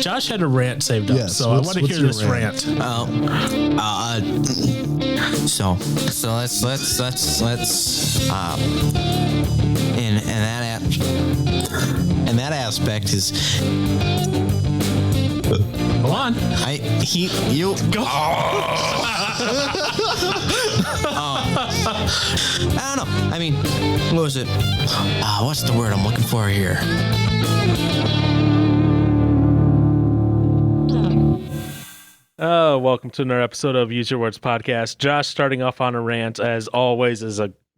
Josh had a rant saved up, so I want to hear this rant. So let's in that aspect is Go on. Go. I don't know. I mean, what was it? What's the word I'm looking for here? Welcome to another episode of Use Your Words podcast. Josh starting off on a rant, as always,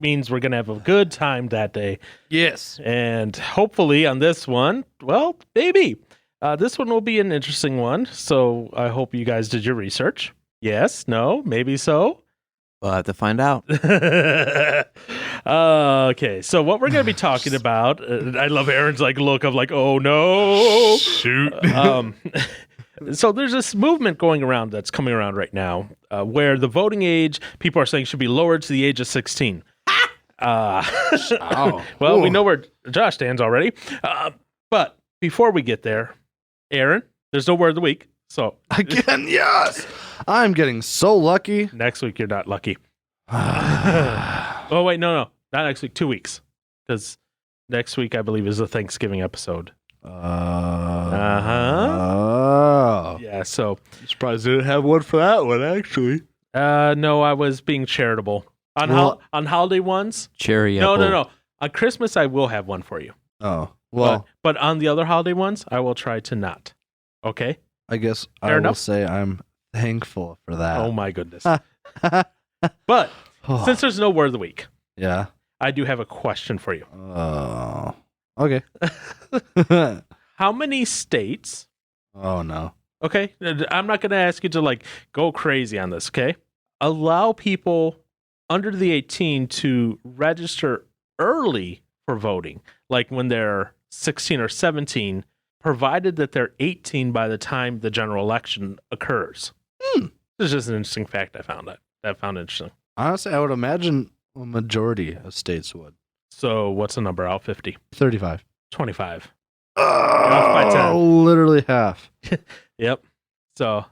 means we're going to have a good time that day. Yes. And hopefully on this one, well, maybe. This one will be an interesting one, so I hope you guys did your research. Yes? No? Maybe so? We'll have to find out. Okay, so what we're going to be talking about, I love Aaron's look of oh no. Shoot. So there's this movement going around that's coming around right now where the voting age, people are saying, should be lowered to the age of 16. Well, we know where Josh stands already. But before we get there, Aaron, there's no word of the week. So Again, yes. I'm getting so lucky. Next week, you're not lucky. Oh, wait, no. Not next week, 2 weeks. Because next week, I believe, is the Thanksgiving episode. Yeah, so. I'm surprised I didn't have one for that one, actually. No, I was being charitable. On holiday ones? No. On Christmas, I will have one for you. Oh, well. But on the other holiday ones, I will try to not. Okay? I guess Fair enough. will say I'm thankful for that. Oh, my goodness. But since there's no word of the week, yeah, I do have a question for you. Oh, okay. How many states? Oh, no. Okay, I'm not going to ask you to go crazy on this, okay? Allow people under the 18 to register early for voting, like when they're 16 or 17, provided that they're 18 by the time the general election occurs. This is just an interesting fact I found interesting. Honestly, I would imagine a majority of states would. So what's the number out? 50? 35. 25. Off by 10. Literally half. Yep. So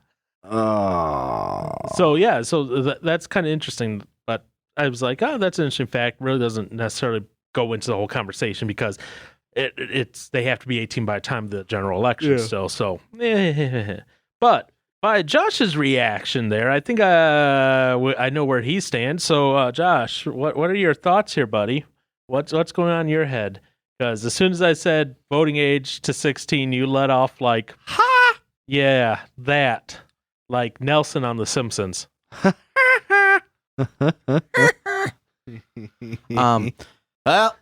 that's kind of interesting. But I was like, oh, that's an interesting fact. Really doesn't necessarily go into the whole conversation because it's they have to be 18 by the time of the general election still. So, but by Josh's reaction there, I think I know where he stands. So, Josh, what are your thoughts here, buddy? What's going on in your head? Because as soon as I said voting age to 16, you let off ha! Yeah, that. Like Nelson on The Simpsons. Well,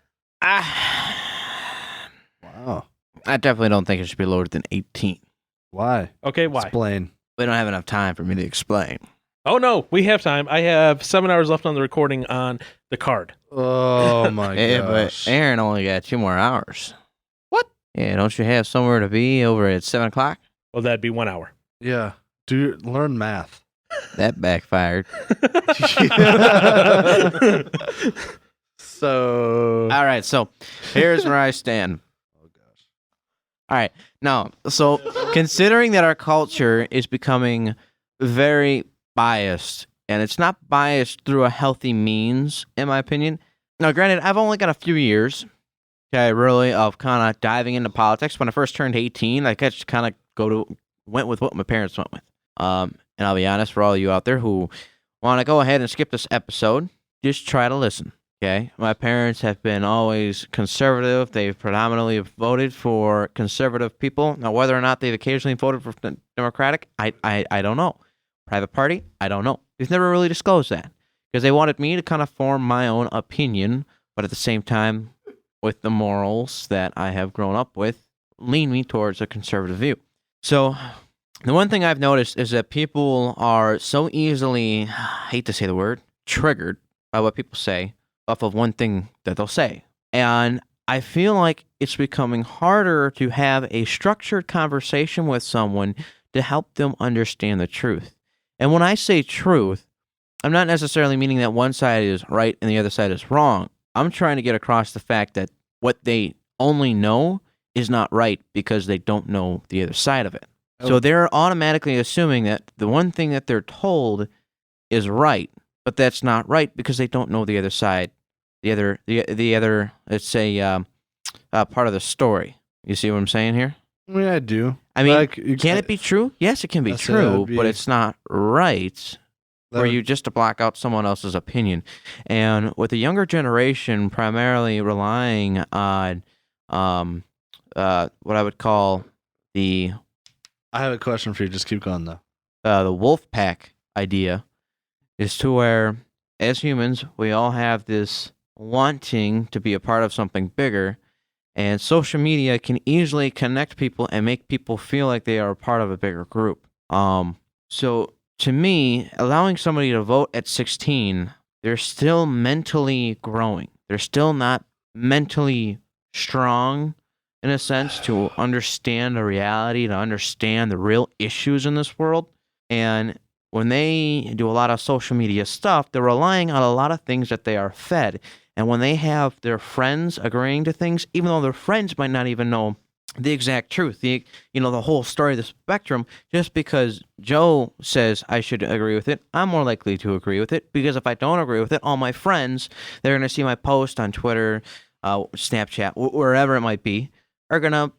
Wow. I definitely don't think it should be lower than 18. Why? Okay, why? Explain. We don't have enough time for me to explain. Oh, no, we have time. I have 7 hours left on the recording on the card. Oh, my gosh. But Aaron only got 2 more hours. What? Yeah, don't you have somewhere to be over at 7 o'clock? Well, that'd be 1 hour. Yeah. Learn math. That backfired. So. All right, so here's where I stand. Oh, gosh. All right, now, so considering that our culture is becoming very biased, and it's not biased through a healthy means, in my opinion. Now, granted, I've only got a few years, really, of kind of diving into politics. When I first turned 18, I just kind of went with what my parents went with. And I'll be honest, for all of you out there who want to go ahead and skip this episode, just try to listen, okay? My parents have been always conservative. They've predominantly voted for conservative people. Now, whether or not they've occasionally voted for Democratic, I don't know. Private party, I don't know. They've never really disclosed that because they wanted me to kind of form my own opinion, but at the same time, with the morals that I have grown up with, lean me towards a conservative view. So the one thing I've noticed is that people are so easily, I hate to say the word, triggered by what people say off of one thing that they'll say. And I feel like it's becoming harder to have a structured conversation with someone to help them understand the truth. And when I say truth, I'm not necessarily meaning that one side is right and the other side is wrong. I'm trying to get across the fact that what they only know is not right because they don't know the other side of it. So Oh. they're automatically assuming that the one thing that they're told is right, but that's not right because they don't know the other side, the other, let's say, part of the story. You see what I'm saying here? I mean, I do. I mean, Like, can it be true? Yes, it can be I'd say true, that'd but be- it's not right that for would- you just to block out someone else's opinion. And with the younger generation primarily relying on what I would call the I have a question for you. Just keep going though. the wolf pack idea, is to where, as humans, we all have this wanting to be a part of something bigger, and social media can easily connect people and make people feel like they are a part of a bigger group. So to me, allowing somebody to vote at 16, they're still mentally growing. They're still not mentally strong in a sense to understand the reality, to understand the real issues in this world. And when they do a lot of social media stuff, they're relying on a lot of things that they are fed. And when they have their friends agreeing to things, even though their friends might not even know the exact truth, the whole story of the spectrum, just because Joe says I should agree with it, I'm more likely to agree with it, because if I don't agree with it, all my friends, they're going to see my post on Twitter, Snapchat, wherever it might be, are going to,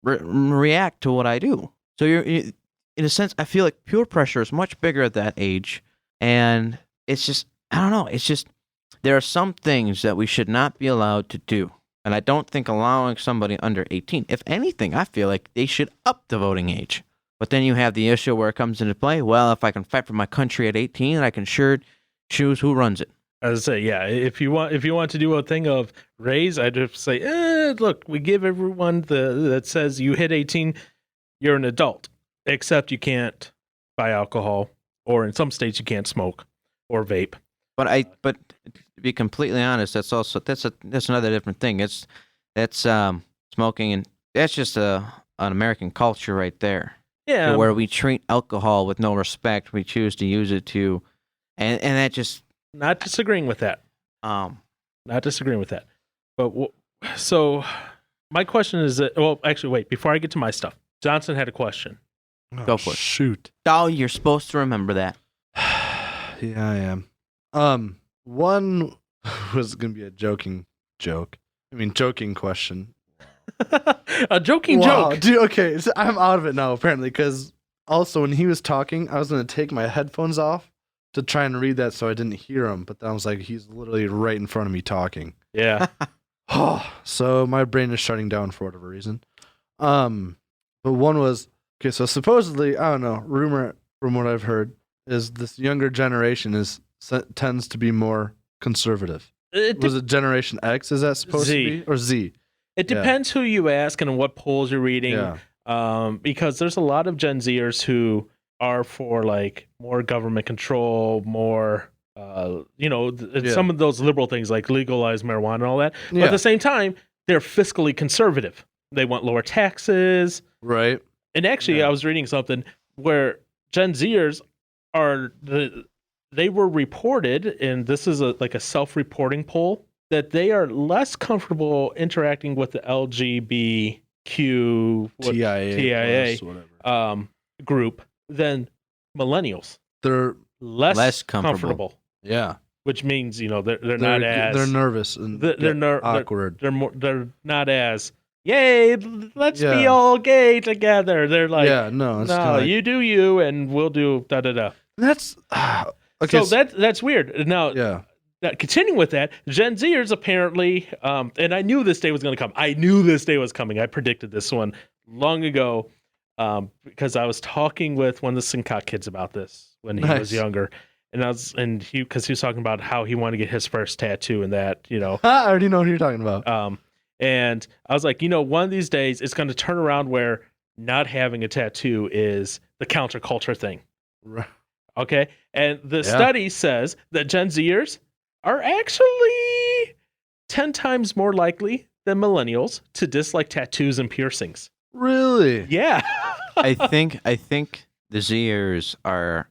react to what I do. So in a sense, I feel like peer pressure is much bigger at that age. And it's just, I don't know, it's just, there are some things that we should not be allowed to do. And I don't think allowing somebody under 18, if anything, I feel like they should up the voting age. But then you have the issue where it comes into play. Well, if I can fight for my country at 18, I can sure choose who runs it. As I say, yeah, if you want to do a thing of raise, I'd just say, look, we give everyone that says you hit 18, you're an adult, except you can't buy alcohol, or in some states you can't smoke or vape. But to be completely honest, that's another different thing. That's smoking, and that's just an American culture right there. Yeah, Where we treat alcohol with no respect. We choose to use it to, and that just not disagreeing with that. Not disagreeing with that. But so my question is that, well, actually, wait, before I get to my stuff, Johnson had a question. Go for it. Shoot. Oh, you're supposed to remember that. Yeah, I am. One was gonna be a joking question. A joking Wow, joke. dude. Okay, so I'm out of it now apparently, because also when he was talking, I was gonna take my headphones off to try and read that so I didn't hear him. But then I was like, he's literally right in front of me talking. Yeah. So my brain is shutting down for whatever reason. But one was, okay, so supposedly, I don't know, rumor from what I've heard is this younger generation tends to be more conservative. Was it Generation X? Is that supposed Z. to be, or Z? It depends who you ask and what polls you're reading. Yeah. Because there's a lot of Gen Zers who are for like more government control, more, some of those liberal things like legalize marijuana and all that. But at the same time, they're fiscally conservative. They want lower taxes. Right. And actually, I was reading something where Gen Zers they were reported, and this is like a self-reporting poll, that they are less comfortable interacting with the LGBTQ TIA whatever. Group than millennials. They're less comfortable. Yeah. Which means they're not as they're nervous and awkward. They're not as yay. Let's be all gay together. They're like no, no, you do you, and we'll do da da da. That's okay. So that's weird. Now, yeah. Now, continuing with that, Gen Zers apparently, and I knew this day was going to come. I knew this day was coming. I predicted this one long ago because I was talking with one of the Sinkat kids about this when he was younger, and he was talking about how he wanted to get his first tattoo and that, I already know what you're talking about. And I was like, one of these days it's going to turn around where not having a tattoo is the counterculture thing. Right. Okay, and the study says that Gen Zers are actually 10 times more likely than millennials to dislike tattoos and piercings. Really? Yeah. I think the Zers are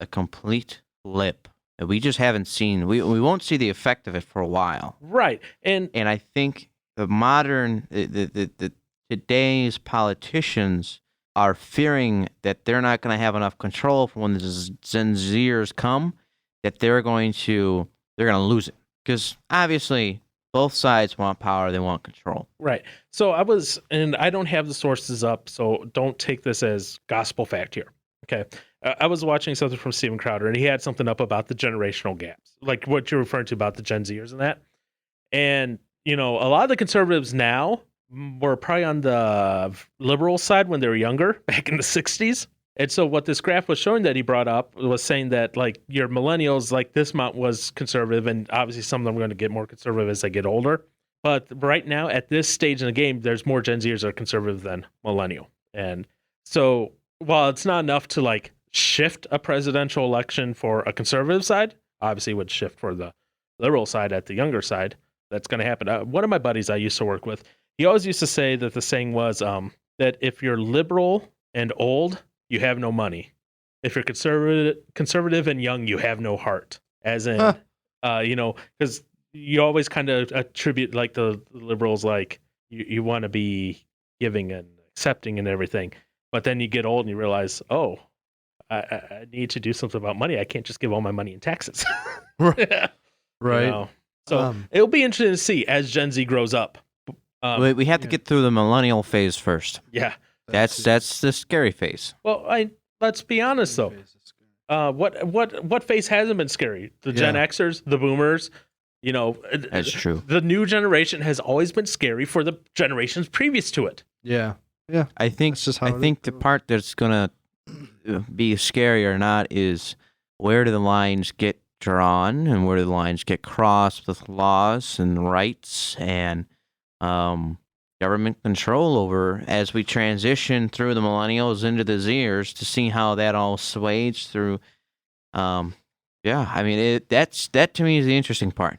a complete flip. We just haven't seen. We won't see the effect of it for a while. Right. And I think the today's politicians are fearing that they're not going to have enough control for when the Gen Zers come, that they're going to lose it. Because obviously both sides want power, they want control. Right. So and I don't have the sources up, so don't take this as gospel fact here. Okay. I was watching something from Steven Crowder, and he had something up about the generational gaps, like what you're referring to about the Gen Zers and that. And, a lot of the conservatives now were probably on the liberal side when they were younger, back in the 60s. And so what this graph was showing that he brought up was saying that, like, your millennials, like this amount was conservative, and obviously some of them are going to get more conservative as they get older. But right now, at this stage in the game, there's more Gen Zers that are conservative than millennial. And so while it's not enough to, like, shift a presidential election for a conservative side, obviously it would shift for the liberal side at the younger side. That's going to happen. One of my buddies I used to work with, he always used to say that the saying was that if you're liberal and old, you have no money. If you're conservative and young, you have no heart. As in, because you always kind of attribute, like, the liberals, like, you want to be giving and accepting and everything. But then you get old and you realize, oh, I need to do something about money. I can't just give all my money in taxes. Right. So it'll be interesting to see as Gen Z grows up. We have to get through the millennial phase first. Yeah. That's the scary phase. Well, let's be honest though. What phase hasn't been scary? The Gen Xers, the Boomers. That's true. The new generation has always been scary for the generations previous to it. Yeah. I think the part that's gonna be scary or not is where do the lines get drawn and where do the lines get crossed with laws and rights and government control over as we transition through the millennials into the Zers to see how that all sways through. That to me is the interesting part.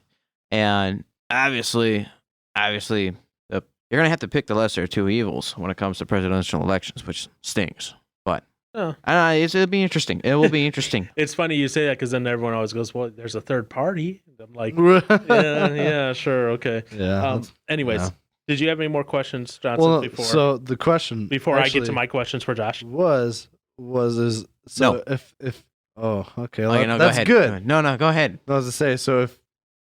And obviously, you're gonna have to pick the lesser of two evils when it comes to presidential elections, which stings. But it'll be interesting. It will be interesting. It's funny you say that because then everyone always goes, "Well, there's a third party." I'm like, yeah, sure, okay. Yeah. Anyways. Did you have any more questions, Johnson? Well, so the question before I get to my questions for Josh was no. if oh, okay, no, that's go ahead. good. No, go ahead. I was to say, so if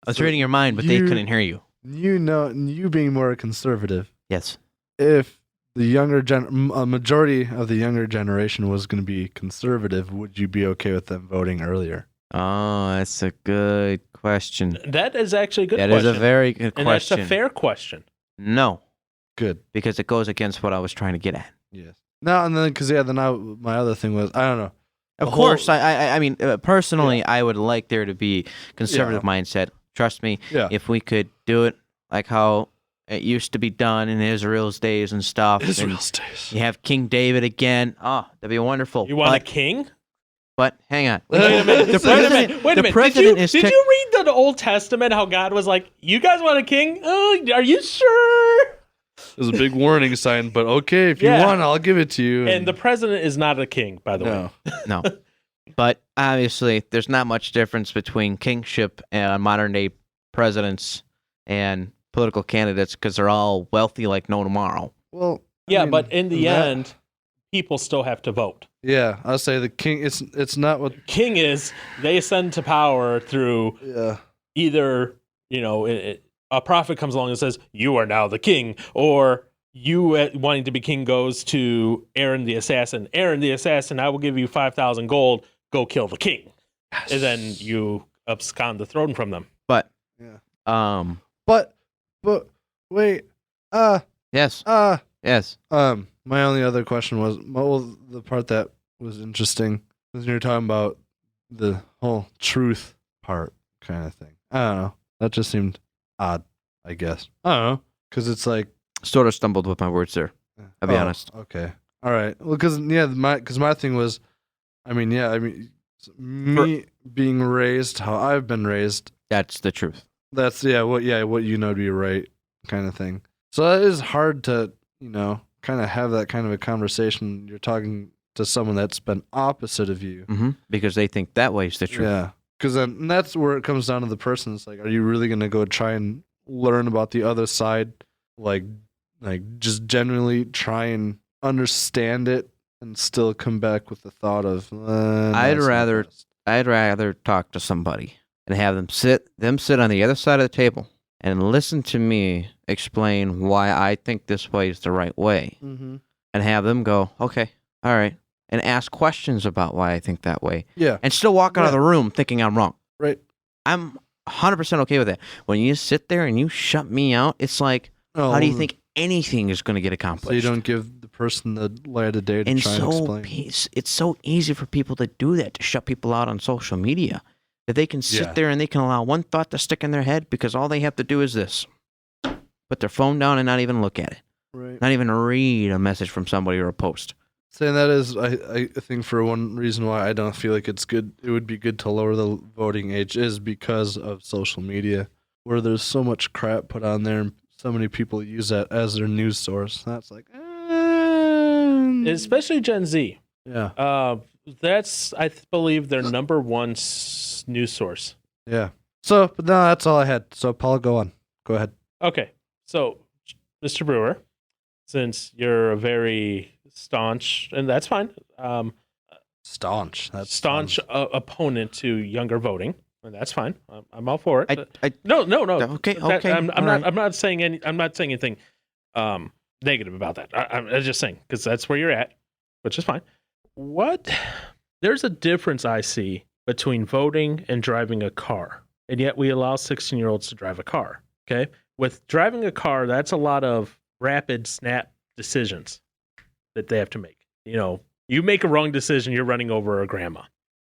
I was reading your mind, but they couldn't hear you. You being more conservative. Yes. If the a majority of the younger generation was going to be conservative, would you be okay with them voting earlier? Oh, that's a good question. That is actually a good question. That is a very good and question. That's a fair question. No. Good. Because it goes against what I was trying to get at. Yes. No, and then my other thing was, I don't know. Of course, I mean, personally, I would like there to be conservative mindset. Trust me, if we could do it like how it used to be done in Israel's days and stuff. Israel's days. You have King David again. Oh, that'd be wonderful. You want a king? But hang on. Wait a minute. Wait a minute. Did you read the Old Testament? How God was like, "You guys want a king? Oh, are you sure?" It was a big warning sign, but okay, if you want, I'll give it to you. And the president is not a king, by the way. No. But obviously, there's not much difference between kingship and modern day presidents and political candidates because they're all wealthy like no tomorrow. Well, but in the end, people still have to vote. Yeah, I'll say the king. It's not what king is. They ascend to power through either a prophet comes along and says you are now the king, or you wanting to be king goes to Aaron the assassin. Aaron the assassin, I will give you 5,000 gold. Go kill the king, and then you abscond the throne from them. But but wait. Yes. Yes. My only other question was, the part that was interesting was you were talking about the whole truth part kind of thing. I don't know. That just seemed odd, I guess. I don't know. Because it's like... Sort of stumbled with my words there. I'll be honest. Okay. All right. Well, because my thing was, me being raised how I've been raised. That's the truth. That's, what you know to be right kind of thing. So it is hard to, kind of have that kind of a conversation. You're talking to someone that's been opposite of you. Mm-hmm. Because they think that way is the truth. Yeah. Because then that's where it comes down to the person. It's like, are you really going to go try and learn about the other side like just genuinely try and understand it and still come back with the thought of no, I'd it's not rather best. I'd rather talk to somebody and have them sit on the other side of the table and listen to me explain why I think this way is the right way, Mm-hmm. and have them go, okay, all right, and ask questions about why I think that way, Yeah, and still walk out of Yeah. the room thinking I'm wrong. right. I'm 100% okay with that. When you sit there and you shut me out, it's like, how do you think anything is going to get accomplished? So you don't give the person the light of day to and try and so explain. it's so easy for people to do that, to shut people out on social media, that they can sit Yeah. there and they can allow one thought to stick in their head because all they have to do is this: put their phone down and not even look at it, Right. not even read a message from somebody or a post. Saying that is, I think for one reason why I don't feel like it's good, it would be good to lower the voting age is because of social media, where there's so much crap put on there and so many people use that as their news source. That's like, Especially Gen Z. yeah, That's believe their number one news source. yeah. So, but no, that's all I had. So, Paul, go on. Go ahead. Okay, so Mr. Brewer, since you're a very staunch, and that's fine, Staunch. That's staunch opponent to younger voting, and that's fine. I'm all for it. I No. okay, okay. I'm all not. right. I'm not saying any. I'm not saying anything negative about that. I'm just saying because that's where you're at, which is fine. What? There's a difference I see between voting and driving a car, and yet we allow 16-year-olds to drive a car. Okay, with driving a car, that's a lot of rapid, snap decisions that they have to make. You know, you make a wrong decision, you're running over a grandma,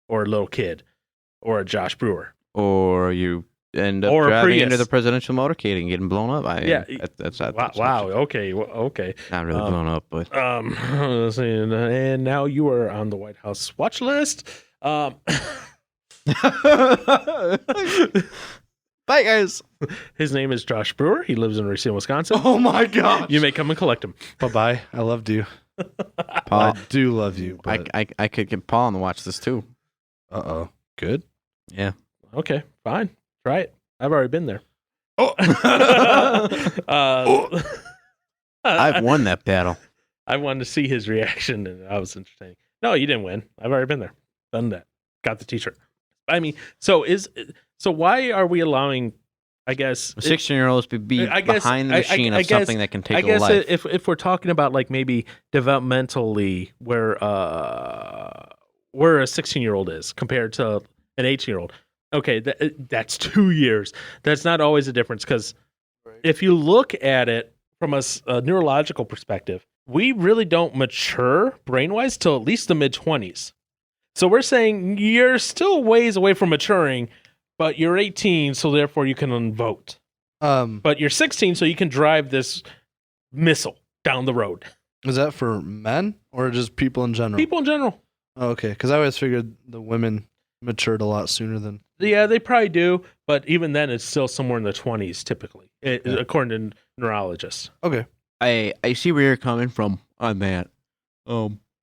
or a little kid, or a Josh Brewer. Or you end up Or a driving Prius. into the presidential motorcade and getting blown up. Yeah. That's Wow. Okay. Okay. not really blown up, but Let's see, and now you are on the White House watch list. bye, guys. His name is Josh Brewer. He lives in Racine, Wisconsin. Oh my god. You may come and collect him. Bye bye. I loved you. Paul, I do love you. But I could get Paul on to watch this too. uh-oh. Good. Yeah. Okay, fine. Try it. I've already been there. Oh. I've won that battle. I wanted to see his reaction, and I was entertaining. No, you didn't win. I've already been there, done that, got the T-shirt. I mean, so why are we allowing? I guess 16-year-olds be I guess- behind the machine I of guess- something that can take I a guess life. if we're talking about like maybe developmentally where a 16-year-old is compared to an 18-year-old. Okay, that's 2 years. That's not always a difference because if you look at it from a neurological perspective, we really don't mature brain-wise till at least the mid-20s. So we're saying you're still ways away from maturing, but you're 18, so therefore you can vote. But you're 16, so you can drive this missile down the road. Is that for men or just people in general? People in general. Oh, okay, because I always figured the women matured a lot sooner than. Yeah, they probably do, but even then, it's still somewhere in the 20s typically, according to neurologists. Okay. I see where you're coming from on that.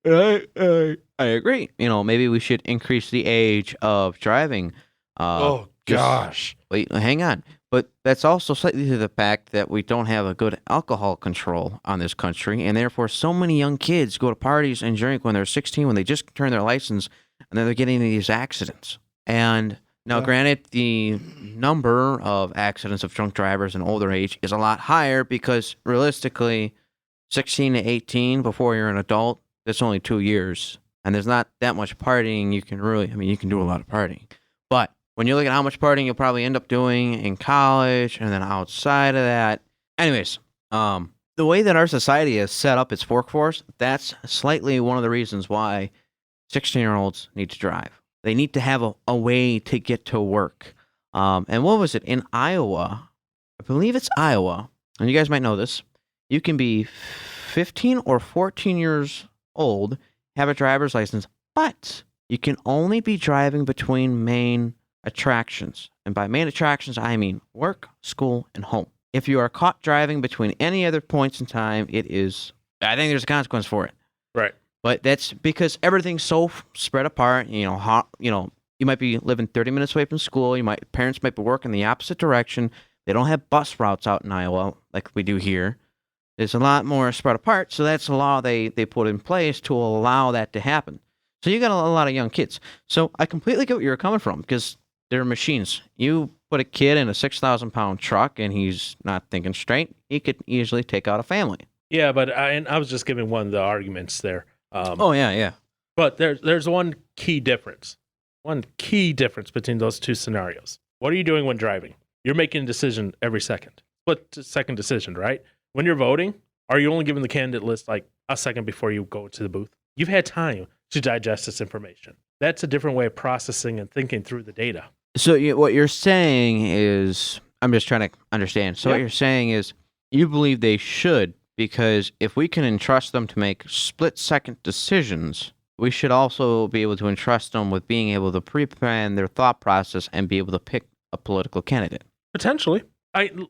I agree. You know, maybe we should increase the age of driving. Oh just- gosh. Wait, hang on. But that's also slightly to the fact that we don't have a good alcohol control on this country, and therefore so many young kids go to parties and drink when they're 16, when they just turn their license, and then they're getting into these accidents. And now, Yeah. granted, the number of accidents of drunk drivers in older age is a lot higher because realistically, 16 to 18 before you're an adult, that's only 2 years. And there's not that much partying you can really, I mean, you can do a lot of partying. But when you look at how much partying you'll probably end up doing in college and then outside of that. Anyways, the way that our society has set up its workforce, that's slightly one of the reasons why 16-year-olds need to drive. They need to have a way to get to work. And what was it? In Iowa, I believe it's Iowa, and you guys might know this, you can be 15 or 14 years old, have a driver's license, but you can only be driving between main attractions. And by main attractions, I mean work, school, and home. If you are caught driving between any other points in time, I think there's a consequence for it. Right. But that's because everything's so spread apart. You know, you might be living 30 minutes away from school. Parents might be working the opposite direction. They don't have bus routes out in Iowa like we do here. It's a lot more spread apart, so that's a law they put in place to allow that to happen. So you got a lot of young kids. So I completely get where you're coming from because they're machines. You put a kid in a 6,000-pound truck and he's not thinking straight, he could easily take out a family. Yeah, but I was just giving one of the arguments there. Yeah. But there's one key difference. One key difference between those two scenarios. What are you doing when driving? You're making a decision every second. Split-second decision, right? When you're voting, are you only giving the candidate list like a second before you go to the booth? You've had time to digest this information. That's a different way of processing and thinking through the data. So what you're saying is, I'm just trying to understand. So what you're saying is you believe they should, because if we can entrust them to make split-second decisions, we should also be able to entrust them with being able to pre-plan their thought process and be able to pick a political candidate. Potentially.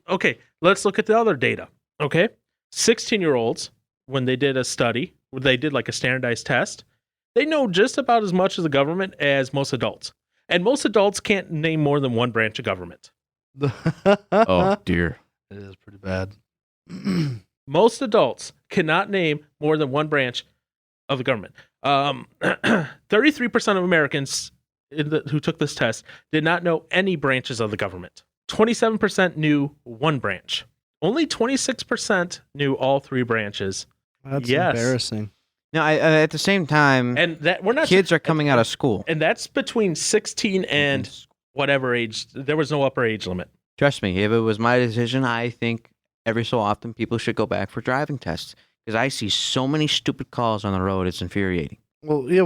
Okay, let's look at the other data. Okay, 16-year-olds, when they did a study, where they did like a standardized test, they know just about as much of the government as most adults. And most adults can't name more than one branch of government. Oh, dear. It is pretty bad. Most adults cannot name more than one branch of the government. 33% of Americans who took this test did not know any branches of the government. 27% knew one branch. Only 26% knew all three branches. That's embarrassing. Now, at the same time, And that we're not kids are coming out of school. and that's between 16 and whatever age. There was no upper age limit. Trust me, if it was my decision, I think every so often people should go back for driving tests because I see so many stupid calls on the road. It's infuriating. Well, yeah.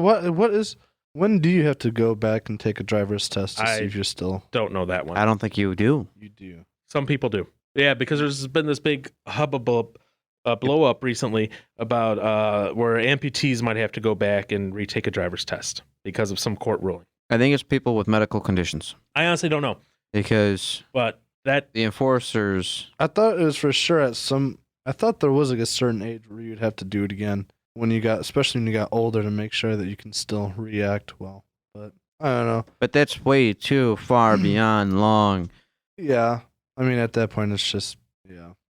When do you have to go back and take a driver's test to see if you're still? Don't know that one. I don't think you do. You do. Some people do. Yeah, because there's been this big hubbub, blow up recently about where amputees might have to go back and retake a driver's test because of some court ruling. I think it's people with medical conditions I honestly don't know, because but that the enforcers. I thought it was for sure at some. I thought there was like a certain age where you'd have to do it again when you got, especially when you got older, to make sure that you can still react well. But I don't know. But that's way too far beyond long. Yeah, I mean at that point it's just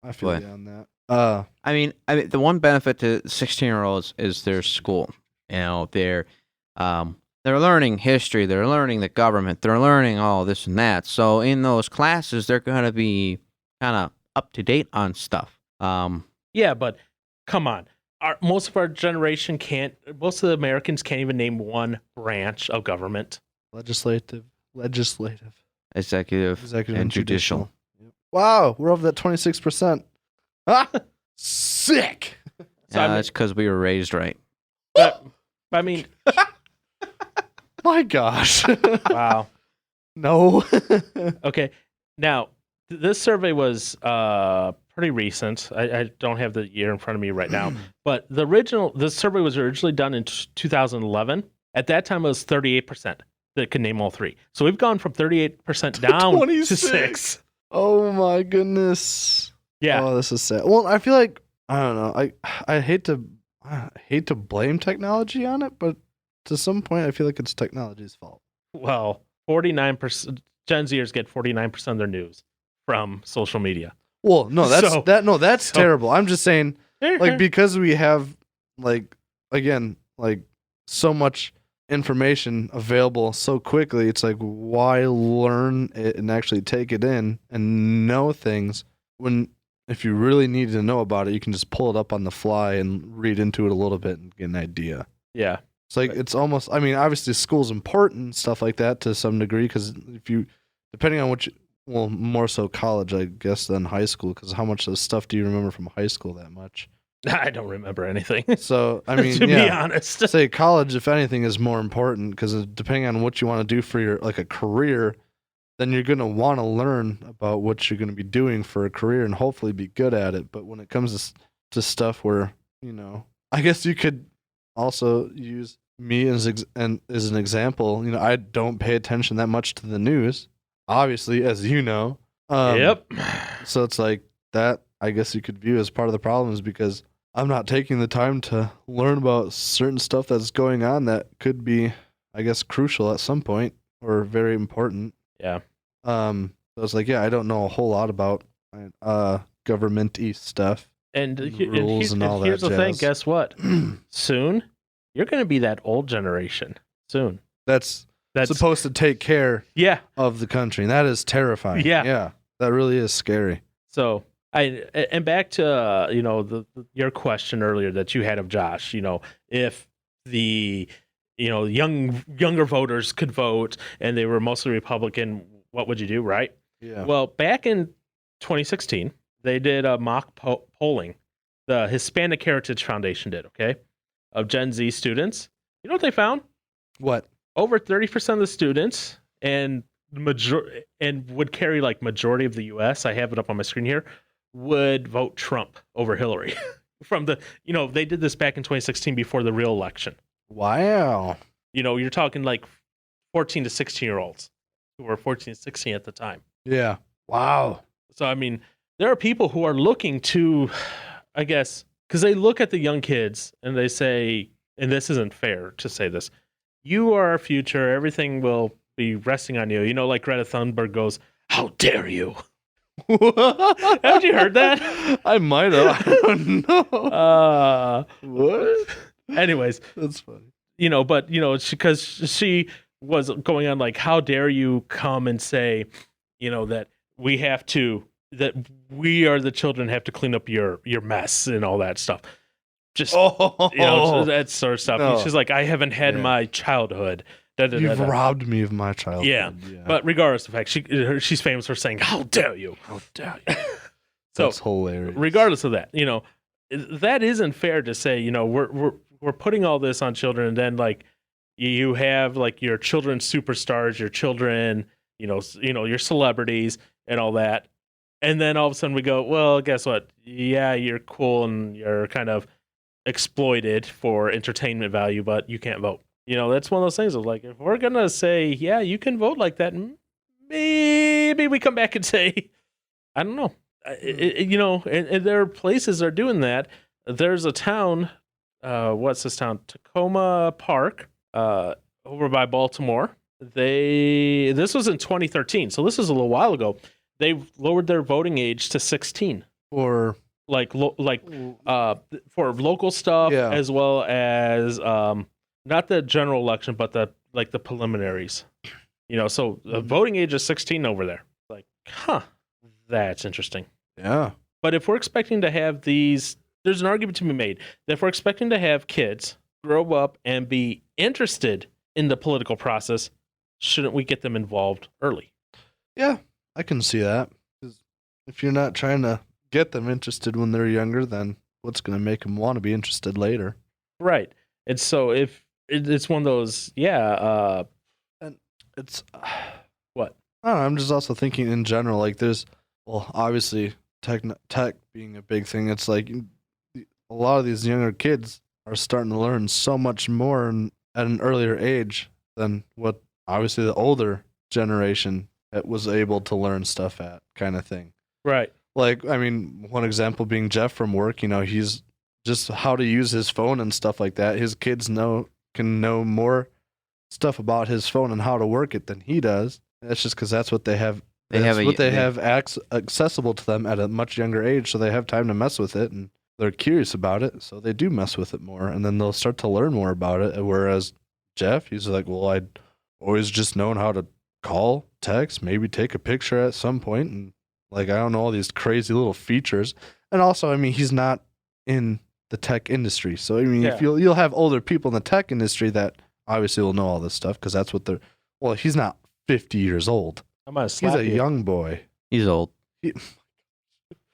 I feel What? you on that. I mean, the one benefit to 16-year-olds is their school. You know, they're learning history, they're learning the government, they're learning all this and that. So in those classes, they're going to be kind of up to date on stuff. yeah, but come on. Most of our generation most of the Americans can't even name one branch of government. Legislative, Executive, and judicial. Yep. Wow, we're over that 26%. Ah, sick. So, I mean- that's because we were raised right. But, I mean, My gosh. wow. No. Okay. Now, this survey was pretty recent. I don't have the year in front of me right now, but the survey was originally done in 2011. At that time, it was 38% that could name all three. So we've gone from 38% down to 6. Oh my goodness. Yeah. Oh, this is sad. Well, I feel like I don't know. I hate to blame technology on it, but to some point, I feel like it's technology's fault. Well, 49% Gen Zers get 49% of their news from social media. Well, no, that's terrible. I'm just saying, like, because we have so much information available so quickly, it's like, why learn it and actually take it in and know things when if you really need to know about it, you can just pull it up on the fly and read into it a little bit and get an idea. Yeah. It's like, it's almost, I mean, obviously school's important, stuff like that to some degree, because depending on more so college, I guess, than high school, because how much of stuff do you remember from high school that much? I don't remember anything. So, I mean, to be honest. Say college, if anything, is more important, because depending on what you want to do for your, like, a career, then you're going to want to learn about what you're going to be doing for a career and hopefully be good at it. But when it comes to stuff where, I guess you could also use me as an example. I don't pay attention that much to the news, obviously, as you know. Yep. So it's like that, I guess you could view as part of the problem, is because I'm not taking the time to learn about certain stuff that's going on that could be, I guess, crucial at some point or very important. Yeah. I was like, yeah, I don't know a whole lot about government-y stuff. And, Rules and all here's that the thing. jazz. Guess what? Soon, you're going to be that old generation. Soon. That's That's supposed to take care yeah. of the country, and that is terrifying. Yeah. Yeah, that really is scary. So and back to your question earlier that you had of Josh. If the younger voters could vote and they were mostly Republican, what would you do? Right. Yeah. Well, back in 2016, they did a mock polling. The Hispanic Heritage Foundation did, okay, of Gen Z students. You know what they found? What? Over 30% of the students and would carry like majority of the U.S. I have it up on my screen here. Would vote Trump over Hillary. From the they did this back in 2016 before the real election. Wow. You're talking like 14 to 16-year-olds who were 14 and 16 at the time. Yeah. Wow. So, I mean, there are people who are looking to, I guess, because they look at the young kids and they say, and this isn't fair to say this, you are our future. Everything will be resting on you. Like Greta Thunberg goes, how dare you? Haven't you heard that? I might have. I don't know. What? Anyways. That's funny. But, because she was going on like, how dare you come and say, that we are the children have to clean up your mess and all that stuff. Just, that sort of stuff. No. She's like, I haven't had my childhood. You've robbed me of my childhood. Yeah. But regardless of the fact, she's famous for saying, how dare you? How dare you? So, that's hilarious. Regardless of that, that isn't fair to say, we're putting all this on children, and then like you have like your children's superstars, your children, your celebrities and all that. And then all of a sudden we go, well, guess what? Yeah, you're cool and you're kind of exploited for entertainment value, but you can't vote. That's one of those things of like, if we're going to say, yeah, you can vote like that, maybe we come back and say, I don't know. And there are places that are doing that. There's a town, what's this town? Tacoma Park, over by Baltimore. This was in 2013, so this was a little while ago. They lowered their voting age to 16 for for local stuff, Yeah. as well as not the general election, but the preliminaries. So the voting age is 16 over there. Like, that's interesting. Yeah. But if we're expecting to have these, there's an argument to be made that if we're expecting to have kids grow up and be interested in the political process, shouldn't we get them involved early? Yeah, I can see that. 'Cause if you're not trying to get them interested when they're younger, then what's going to make them want to be interested later? Right. And so if it's one of those, and it's what? I don't know, I'm just also thinking in general, like obviously tech being a big thing, it's like a lot of these younger kids are starting to learn so much more at an earlier age than what obviously the older generation was able to learn stuff at, kind of thing. Right. Like, I mean, one example being Jeff from work, he's just how to use his phone and stuff like that. His kids can know more stuff about his phone and how to work it than he does. That's just because that's what they have. They have accessible to them at a much younger age, so they have time to mess with it, and they're curious about it, so they do mess with it more, and then they'll start to learn more about it. Whereas Jeff, he's like, well, I'd always just known how to call, text, maybe take a picture at some point, and like I don't know all these crazy little features. And also, I mean, he's not in the tech industry, so I mean, if you'll have older people in the tech industry that obviously will know all this stuff because that's what they're. Well, he's not 50 years old. He's a young boy. He's old.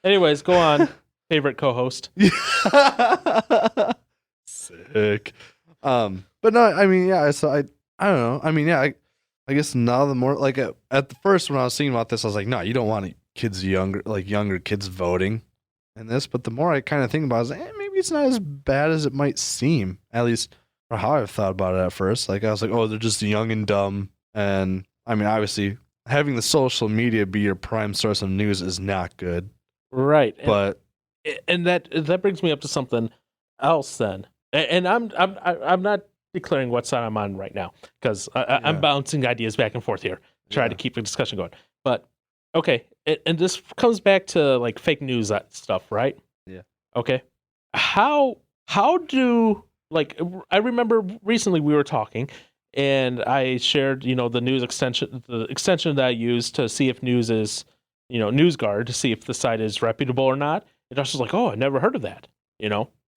Anyways, go on. Favorite co-host. Sick. But no, I mean, yeah. So I don't know. I mean, yeah. I guess now the more like at the first when I was thinking about this, I was like, no, you don't want younger kids voting in this. But the more I kind of think about it, I was like, maybe it's not as bad as it might seem. At least for how I've thought about it at first. Like I was like, oh, they're just young and dumb. And I mean, obviously, having the social media be your prime source of news is not good. Right. But and that brings me up to something else then. And I'm not declaring what side I'm on right now because I'm bouncing ideas back and forth here, trying to keep the discussion going. But Okay, and this comes back to like fake news stuff, right? Yeah. Okay. How do like I remember recently we were talking and I shared, the extension that I use to see if news is, NewsGuard to see if the site is reputable or not. And Josh was like, "Oh, I never heard of that."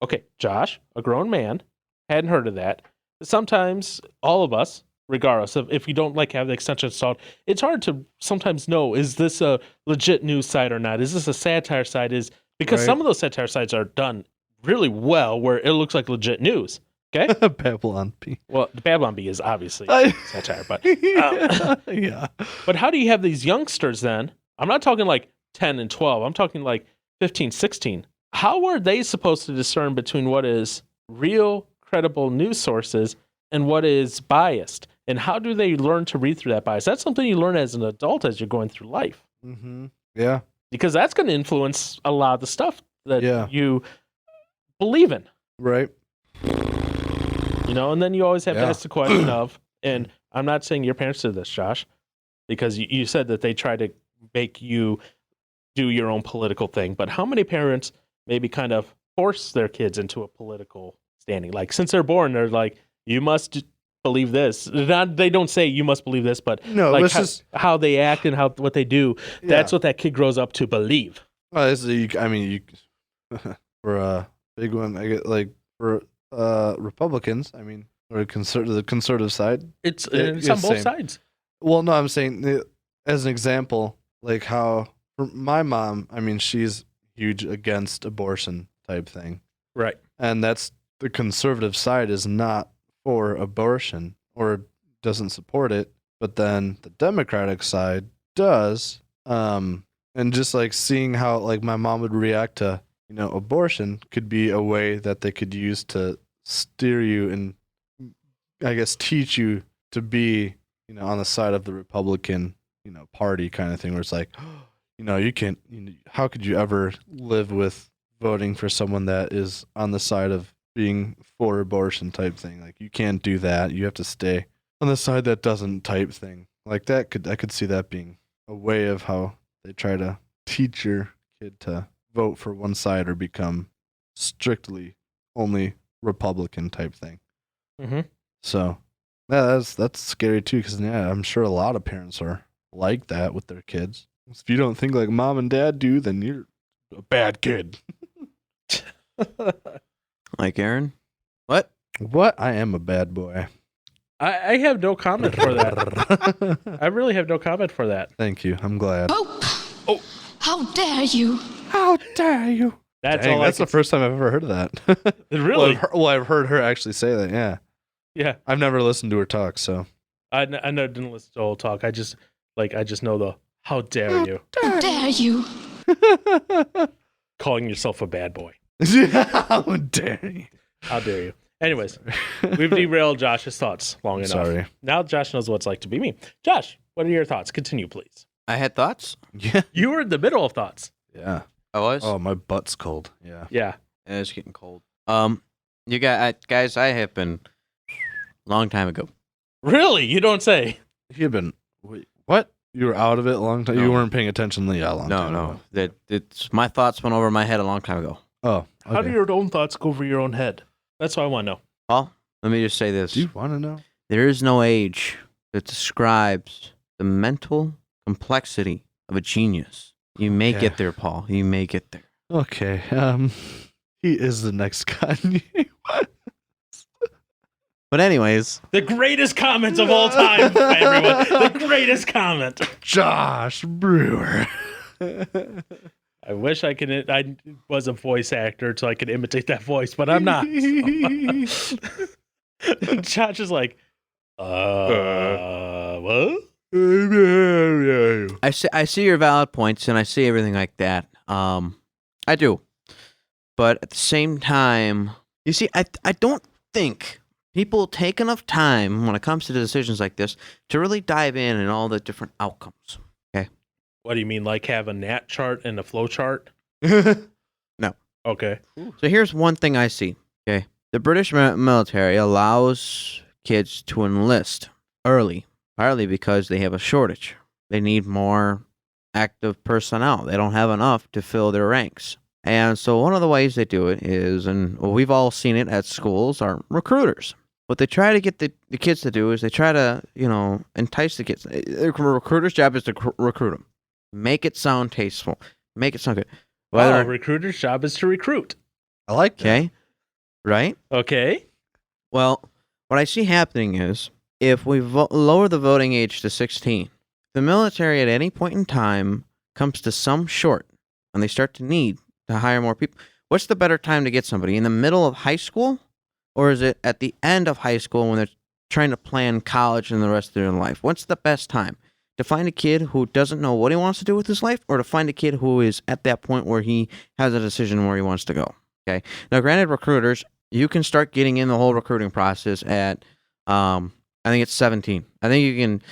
Okay, Josh, a grown man, hadn't heard of that. Sometimes all of us, regardless of if you don't like have the extension installed, it's hard to sometimes know, is this a legit news site or not? Is this a satire site? Because Right. some of those satire sites are done really well where it looks like legit news. Okay? Babylon Bee. Well, the Babylon Bee is obviously satire, but Yeah. but how do you have these youngsters then? I'm not talking like 10 and 12. I'm talking like 15, 16. How are they supposed to discern between what is real, credible news sources and what is biased? And how do they learn to read through that bias? That's something you learn as an adult as you're going through life. Mm-hmm. Yeah. Because that's going to influence a lot of the stuff that Yeah. you believe in. Right. And then you always have to Yeah. ask the question of, and I'm not saying your parents did this, Josh, because you said that they try to make you do your own political thing, but how many parents maybe kind of force their kids into a political standing? Like since they're born, they're like, you must believe this. They don't say you must believe this, but No, like let's how they act and what they do, that's what that kid grows up to believe. Well, this is, for a big one, I get like for Republicans. I mean, or the conservative side. It's It's on both same. sides. Well, no, I'm saying as an example, like how for my mom. I mean, she's huge against abortion type thing, Right. and that's the conservative side is not for abortion or doesn't support it, but then the Democratic side does. And just like seeing how like my mom would react to abortion could be a way that they could use to steer you and I guess teach you to be on the side of the Republican party kind of thing, where it's like you can't how could you ever live with voting for someone that is on the side of being for abortion type thing. Like you can't do that, you have to stay on the side that doesn't type thing. Like that I could see that being a way of how they try to teach your kid to vote for one side or become strictly only Republican type thing. Mm-hmm. So yeah, that's scary too, because I'm sure a lot of parents are like that with their kids. If you don't think like mom and dad do, then you're a bad kid. Like Aaron? What? What? I am a bad boy. I have no comment for that. I really have no comment for that. Thank you. I'm glad. Oh, how dare you? How dare you? That's Dang, all. that's the first time I've ever heard of that. Really? Well, I've heard her actually say that. Yeah. Yeah. I've never listened to her talk, so. I never didn't listen to the whole talk. I just know the how dare you How dare you? calling yourself a bad boy. How dare you? How dare you? Anyways, we've derailed Josh's thoughts long enough. Sorry. Now Josh knows what it's like to be me. Josh, what are your thoughts? Continue, please. I had thoughts. Yeah. You were in the middle of thoughts. Yeah. I was. Oh, my butt's cold. Yeah. Yeah. It's getting cold. You guys, I have been long time ago. Really? You don't say. You've been. Wait, what? You were out of it a long time? No. You weren't paying attention a long time ago. It's my thoughts went over my head a long time ago. Oh. Okay. How do your own thoughts go over your own head? That's what I want to know. Paul, let me just say this. Do you want to know? There is no age that describes the mental complexity of a genius. You may Okay. get there, Paul. You may get there. Okay. He is the next Kanye. But anyways, The greatest comments of all time, everyone. The greatest comment. Josh Brewer. I wish I was a voice actor so I could imitate that voice, but I'm not. So. Josh is like, what? I see your valid points and I see everything like that. I do. But at the same time, you see, I don't think people take enough time when it comes to decisions like this to really dive in all the different outcomes. What do you mean, like have a NAT chart and a flow chart? No. Okay. So here's one thing I see. Okay, the British military allows kids to enlist early, partly because they have a shortage. They need more active personnel. They don't have enough to fill their ranks. And so one of the ways they do it is, and we've all seen it at schools, are recruiters. What they try to get the kids to do is they try to, entice the kids. A recruiter's job is to recruit them. Make it sound tasteful. Make it sound good. A recruiter's job is to recruit. I like that. Okay. Right? Okay. Well, what I see happening is if we lower the voting age to 16, the military at any point in time comes to some short and they start to need to hire more people. What's the better time to get somebody? In the middle of high school? Or is it at the end of high school when they're trying to plan college and the rest of their life? What's the best time? To find a kid who doesn't know what he wants to do with his life, or to find a kid who is at that point where he has a decision where he wants to go? Okay. Now, granted, recruiters, you can start getting in the whole recruiting process at, I think it's 17. I think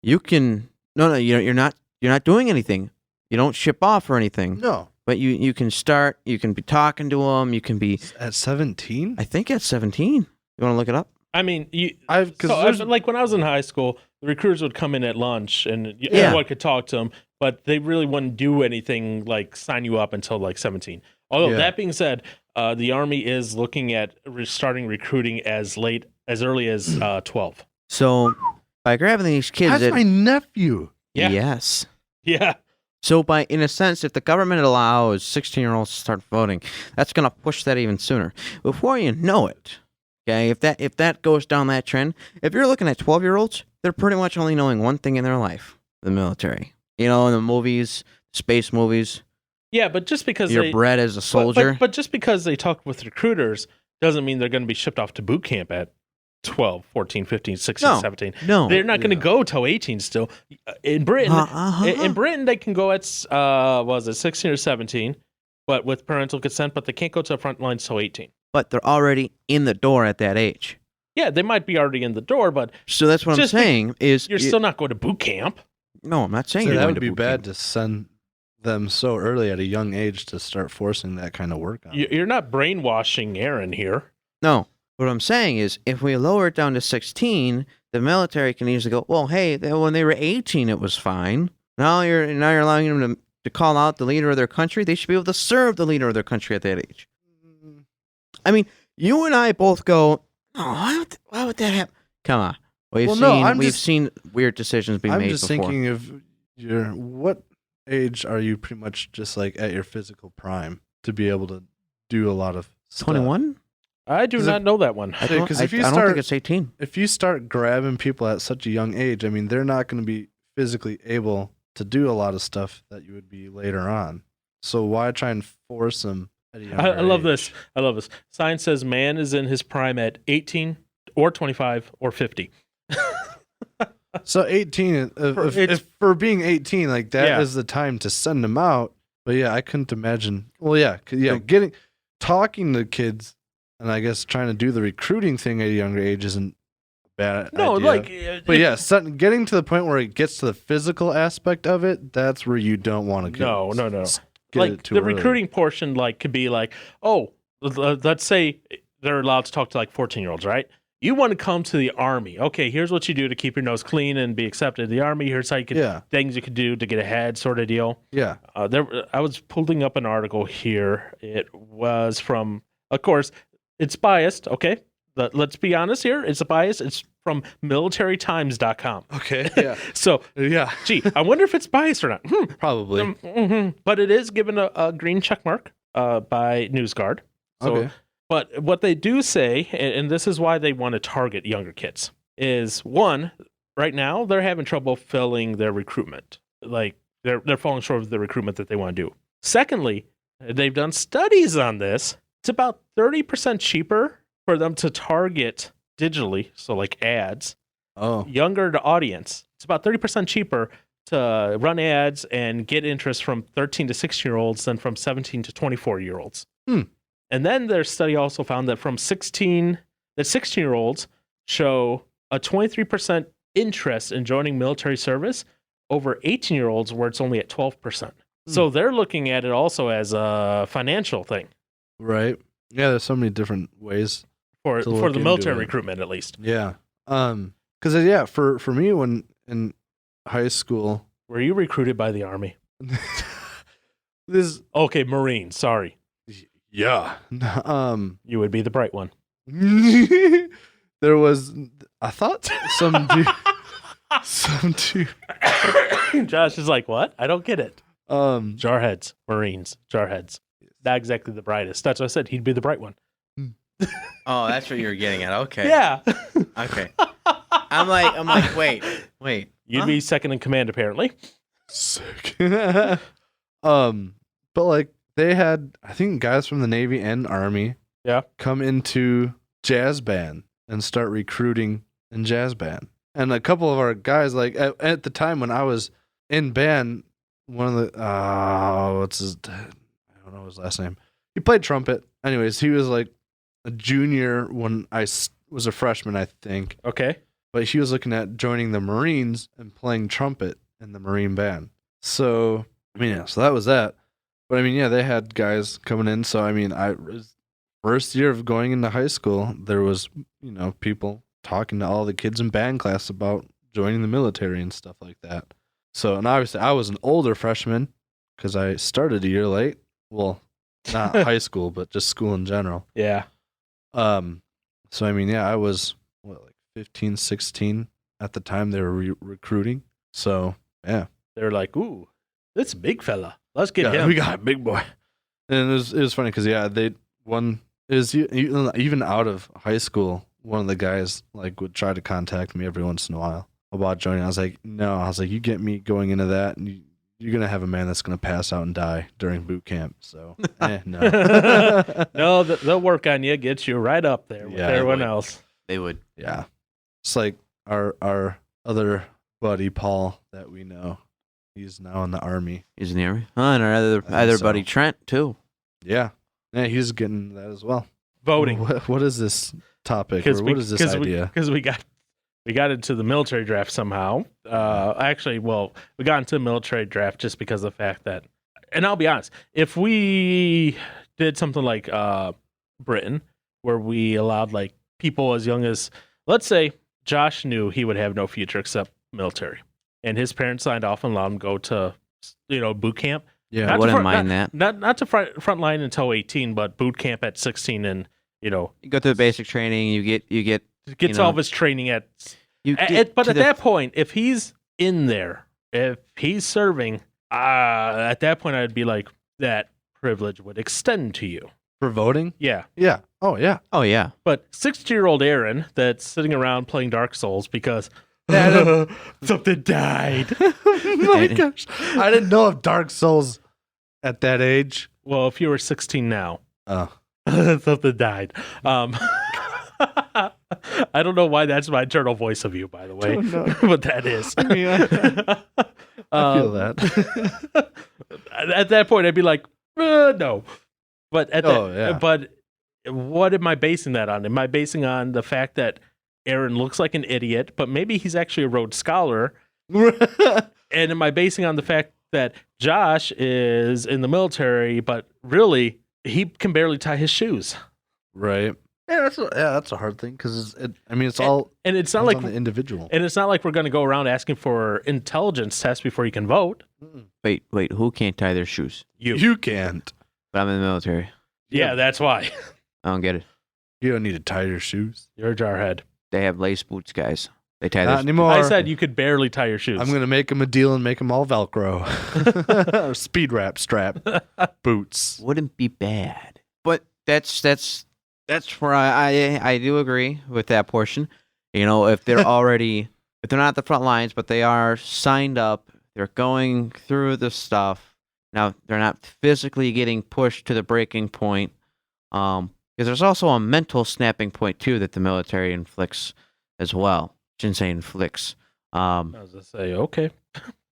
you can. No, you're not doing anything. You don't ship off or anything. No. But you can start. You can be talking to them. You can be at 17. I think at 17. You want to look it up? I mean, like when I was in high school, the recruiters would come in at lunch and everyone could talk to them, but they really wouldn't do anything like sign you up until like 17. Although that being said, the Army is looking at starting recruiting as early as 12. So by grabbing these kids, that's my nephew. Yeah. Yes. Yeah. So in a sense, if the government allows 16-year-olds to start voting, that's going to push that even sooner. Before you know it, okay, if that goes down that trend, if you're looking at 12-year-olds, they're pretty much only knowing one thing in their life, the military. In the movies, space movies. Yeah, but just because you're bred as a soldier. But just because they talk with recruiters doesn't mean they're going to be shipped off to boot camp at 12, 14, 15, 16, 17. No. They're not going to go till 18 still. In Britain, in Britain they can go at 16 or 17, but with parental consent, but they can't go to the front lines till 18. But they're already in the door at that age. Yeah, they might be already in the door, but so that's what I'm saying is you're still not going to boot camp. No, I'm not saying so you're that going would to be bad to send them so early at a young age to start forcing that kind of work on. You're not brainwashing Aaron here. No. What I'm saying is, if we lower it down to 16, the military can easily go, well, hey, when they were 18, it was fine. Now you're allowing them to call out the leader of their country. They should be able to serve the leader of their country at that age. I mean, you and I both go, oh, why would that happen? Come on. We've seen weird decisions being made before. I'm just thinking of what age are you pretty much just like at your physical prime to be able to do a lot of stuff? 21? I do not know that one. I don't think it's 18. If you start grabbing people at such a young age, I mean, they're not going to be physically able to do a lot of stuff that you would be later on. So why try and force them at a younger age? I love this. Science says man is in his prime at 18 or 25 or 50. So 18, if for being 18, like that is the time to send them out. But yeah, I couldn't imagine. Well, talking to kids. And I guess trying to do the recruiting thing at a younger age isn't a bad idea. But getting to the point where it gets to the physical aspect of it, that's where you don't want to go. No. Like the recruiting portion, could be like, oh, let's say they're allowed to talk to 14-year-olds, right? You want to come to the Army. Okay, here's what you do to keep your nose clean and be accepted in the Army. Here's how you could things you could do to get ahead, sort of deal. Yeah. I was pulling up an article here. It was from, of course, it's biased, okay? Let's be honest here. It's a bias. It's from militarytimes.com. Okay, yeah. So, gee, I wonder if it's biased or not. Probably. But it is given a green check mark by NewsGuard. So, okay. But what they do say, and this is why they want to target younger kids, is one, right now they're having trouble filling their recruitment. Like, they're falling short of the recruitment that they want to do. Secondly, they've done studies on this. It's about 30% cheaper for them to target digitally, so like ads, younger to audience. It's about 30% cheaper to run ads and get interest from 13 to 16-year-olds than from 17 to 24-year-olds. And then their study also found that 16-year-olds show a 23% interest in joining military service over 18-year-olds, where it's only at 12%. So they're looking at it also as a financial thing. Right. Yeah, there's so many different ways for the military recruitment, at least. Yeah. Because for me, when in high school, were you recruited by the Army? This Okay, Marine. Sorry, yeah. you would be the bright one. There was I thought some dude Josh is like, what? I don't get it. um Jarheads, Marines, jarheads. Not exactly the brightest. That's what I said. He'd be the bright one. Oh, that's what you're getting at. Okay. Yeah. Okay. I'm like, wait. You'd be second in command, apparently. sick. But like they had I think guys from the Navy and Army come into jazz band and start recruiting in jazz band. And a couple of our guys, like at the time when I was in band, one of the I don't know his last name. He played trumpet. Anyways, he was like a junior when I was a freshman, I think. Okay. But he was looking at joining the Marines and playing trumpet in the Marine band. So I mean, yeah, so that was that. But I mean, yeah, they had guys coming in. So I mean, first year of going into high school, there was people talking to all the kids in band class about joining the military and stuff like that. So, and obviously I was an older freshman because I started a year late. Well, not high school, but just school in general. Yeah. So, I mean, yeah, I was, like 15, 16 at the time they were recruiting. So, yeah. They're like, ooh, this big fella. Let's get him. We got a big boy. And it was funny because, yeah, even out of high school, one of the guys like would try to contact me every once in a while about joining. I was like, no. I was like, you get me going into that, and you're gonna have a man that's gonna pass out and die during boot camp. So, no. No, they'll work on you, get you right up there with everyone else. They would. Yeah, it's like our other buddy Paul that we know. He's now in the Army. He's in the Army. Oh, and our other buddy Trent too. Yeah, he's getting that as well. Voting. What is this topic? Or what is this idea? Because we got into the military draft somehow. Actually, well, we got into the military draft just because of the fact that, and I'll be honest, if we did something like Britain, where we allowed like people as young as, let's say, Josh knew he would have no future except military, and his parents signed off and allowed him to go to, boot camp. Yeah, I wouldn't mind that. Not to front line until 18, but boot camp at 16, and you go through the basic training. You get gets all of his training at that point, if he's in there, if he's serving, at that point I'd be like, that privilege would extend to you For voting? Yeah. Yeah. Oh, yeah. Oh yeah. But 60-year-old Aaron that's sitting around playing Dark Souls because something died. Oh my gosh. I didn't know of Dark Souls at that age. Well, if you were 16 now, Oh. something died. I don't know why that's my internal voice of you, by the way, but that is. I mean, I feel that. At that point, I'd be like, no. But yeah. But what am I basing that on? Am I basing on the fact that Aaron looks like an idiot, but maybe he's actually a Rhodes Scholar? And am I basing on the fact that Josh is in the military, but really he can barely tie his shoes? Right. Yeah, that's a hard thing because it's all and it's not like on the individual, and it's not like we're going to go around asking for intelligence tests before you can vote. Wait, who can't tie their shoes? You can't. But I'm in the military. Yeah, that's why. I don't get it. You don't need to tie your shoes. You're a jarhead. They have lace boots, guys. They tie Not their anymore. I said you could barely tie your shoes. I'm gonna make them a deal and make them all Velcro, or speed wrap strap boots. Wouldn't be bad. But that's where I do agree with that portion. You know, if they're already if they're not at the front lines, but they are signed up, they're going through the stuff. Now they're not physically getting pushed to the breaking point. Because there's also a mental snapping point too that the military inflicts as well. Shouldn't say inflicts. I was gonna say, okay.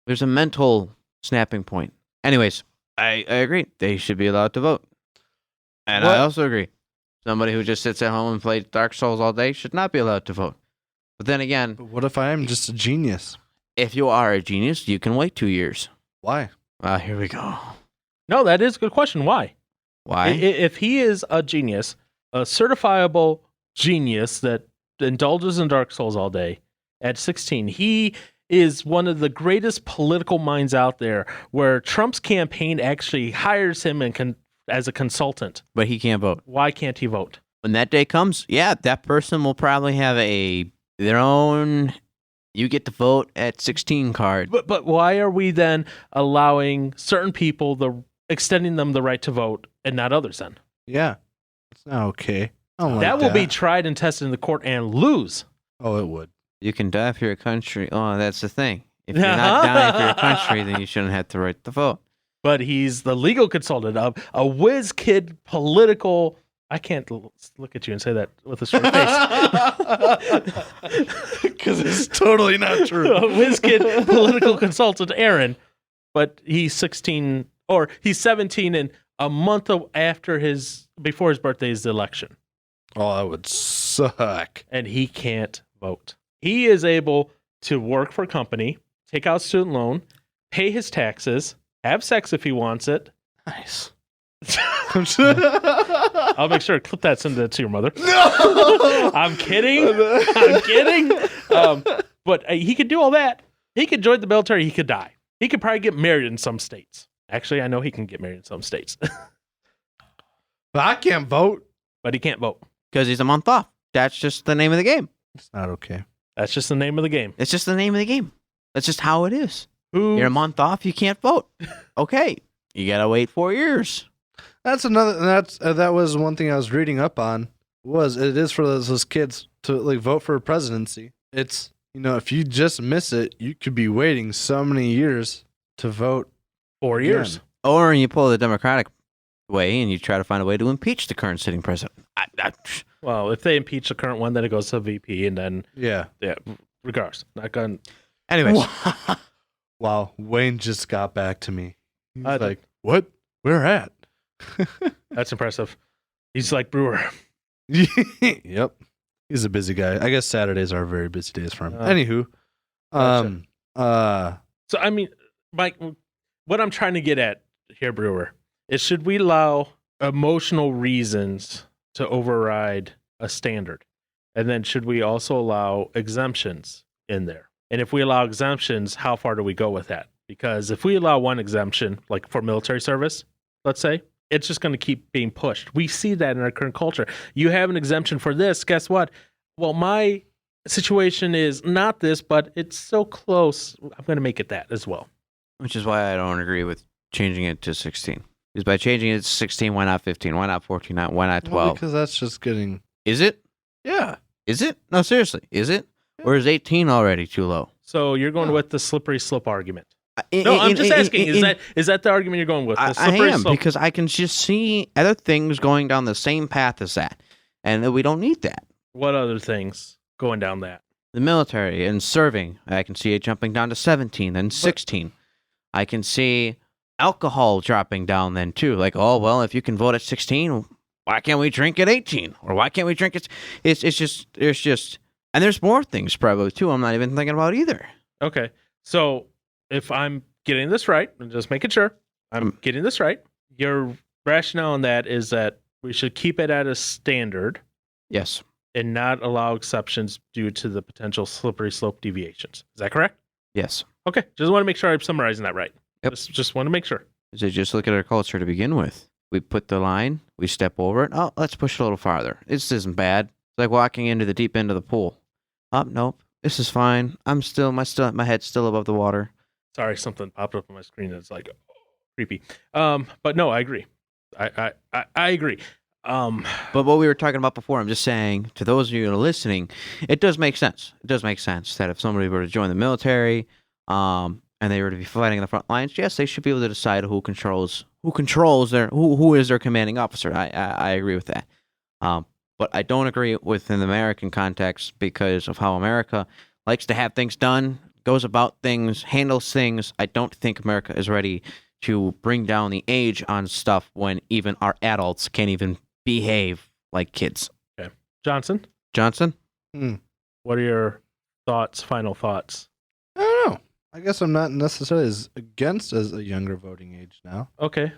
There's a mental snapping point. Anyways, I agree. They should be allowed to vote. And I also agree. Somebody who just sits at home and plays Dark Souls all day should not be allowed to vote. But then again, But what if I am just a genius? if you are a genius, you can wait 2 years. Why? Here we go. No, that is a good question. Why? Why? If he is a genius, a certifiable genius that indulges in Dark Souls all day, at 16, he is one of the greatest political minds out there, where Trump's campaign actually hires him and as a consultant. But he can't vote. Why can't he vote? When that day comes, yeah, that person will probably have their own you get to vote at 16 card. But why are we then allowing certain people extending them the right to vote and not others then? Yeah. It's not okay. I don't like that will be tried and tested in the court and lose. Oh, it would. You can die for your country. Oh, that's the thing. If you're not dying for your country, then you shouldn't have the right to vote. But he's the legal consultant of a whiz kid political. I can't look at you and say that with a straight face. Because it's totally not true. A whiz kid political consultant, Aaron. But he's 16, or he's 17, and a month before his birthday is the election. Oh, that would suck. And he can't vote. He is able to work for a company, take out student loan, pay his taxes, have sex if he wants it. Nice. I'll make sure to clip that, send that to your mother. No! I'm kidding. But he could do all that. He could join the military. He could die. He could probably get married in some states. Actually, I know he can get married in some states. But I can't vote. But he can't vote. Because he's a month off. That's just the name of the game. It's not okay. That's just the name of the game. It's just the name of the game. That's just how it is. You're a month off, you can't vote. Okay. You got to wait 4 years. That was one thing I was reading up on. It is for those kids to vote for a presidency. It's, if you just miss it, you could be waiting so many years to vote. 4 years. Or you pull the Democratic way and you try to find a way to impeach the current sitting president. Well, if they impeach the current one, then it goes to VP, and then yeah, regardless, not going. Anyways, wow, Wayne just got back to me. He's like, "What? Where at?" That's impressive. He's like Brewer. Yep, he's a busy guy. I guess Saturdays are very busy days for him. Anywho, so I mean, Mike, what I'm trying to get at here, Brewer, is should we allow emotional reasons to override a standard? And then should we also allow exemptions in there? And if we allow exemptions, how far do we go with that? Because if we allow one exemption, like for military service, let's say, it's just going to keep being pushed. We see that in our current culture. You have an exemption for this. Guess what? Well, my situation is not this, but it's so close. I'm going to make it that as well. Which is why I don't agree with changing it to 16. Because by changing it to 16, why not 15? Why not 14? Why not 12? Well, because that's just getting... Is it? Yeah. Is it? No, seriously. Is it? Yeah. Or is 18 already too low? So you're going with the slippery slope argument. I'm just asking. Is that the argument you're going with? The slippery slope? Because I can just see other things going down the same path as that. And we don't need that. What other things going down that? The military and serving. I can see it jumping down to 17 and 16. I can see alcohol dropping down then too. Like, oh, well, if you can vote at 16, why can't we drink at 18? Or why can't we drink at... It's just... And there's more things probably too I'm not even thinking about either. Okay. So if I'm getting this right, and just making sure I'm getting this right, your rationale on that is that we should keep it at a standard. Yes. And not allow exceptions due to the potential slippery slope deviations. Is that correct? Yes. Okay. Just want to make sure I'm summarizing that right. Yep. Just want to make sure. So just look at our culture to begin with. We put the line, we step over it. Oh, let's push it a little farther. This isn't bad. It's like walking into the deep end of the pool. Oh, nope. This is fine. My head's still above the water. Sorry, something popped up on my screen that's like creepy. But no, I agree. I agree. But what we were talking about before, I'm just saying to those of you who are listening, it does make sense. It does make sense that if somebody were to join the military, and they were to be fighting in the front lines, yes, they should be able to decide who is their commanding officer. I agree with that. But I don't agree with in the American context because of how America likes to have things done, goes about things, handles things. I don't think America is ready to bring down the age on stuff when even our adults can't even behave like kids. Okay. Johnson? What are your final thoughts? I don't know. I guess I'm not necessarily as against as a younger voting age now. Okay.